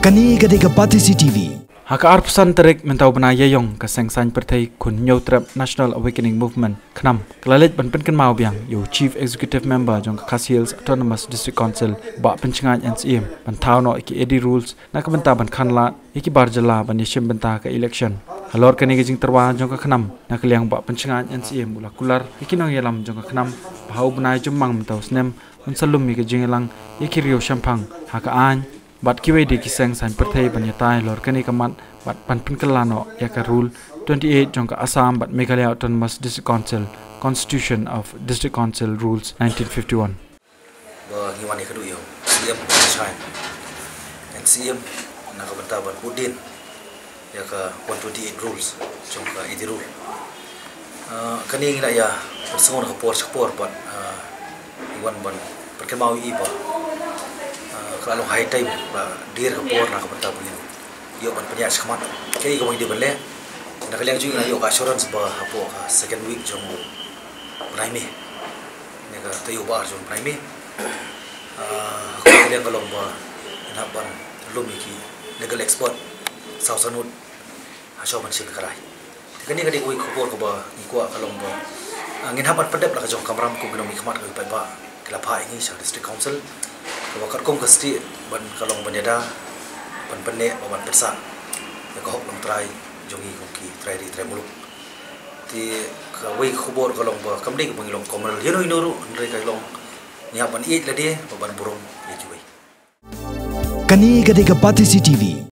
Kani ketika Pati CTV. Haka arpusan terik mentau bena yayong ke sengsan pertai kun nyautrap National Awakening Movement kenam kelalit banpen mau biang yo Chief Executive Member jong Khas Hills Autonomous District Council ba pencengat NCM bantau no iki edi rules nak benta ban khanla iki barjala ban yeshim benta ke election halor kani gijing terwa jong ka kenam nak liang ba pencengat NCM ula kular iki nong yalam jong ka kenam bahau bena jumang mentau snem unsalum mi gijing lang iki rio champang haka an bat kiwe di kiseng san pertai banyatai lor kani kamat bat panpin kelano yaka rule 28 jongka Assam bat Meghalaya Autonomous District Council Constitution of District Council Rules 1951 ba hiwani kadu yo siam chai NCM nakabanta ban udin yaka 128 rules jongka iti rule kani ngina ya persengon kapor bat iwan ban perkemau iba kalau high time ba dir kapor nak benta punya yo ban punya sekemat kei ko di bele nak liang juga yo assurance ba hapo second week jong prime ne ga tayo ba jong prime ko liang kalau ba na ban lumiki legal expert sausanut hasau ban sil karai kani kadi ko kapor ko ba ni ko kalau ba angin hapat pedap la jong kamram ko gnom ikmat ko pa ba kelapa ini sa district council wakat kom kasti ban kalong banyada ban penne ban persa ya ko long try jongi ko ki try di try muluk ti ka wei khobor kalong ba kamdi ko bangilong komal yeno inuru ndre kai long nya ban i lade ban burung ye juai Kani ketika Pati CTV.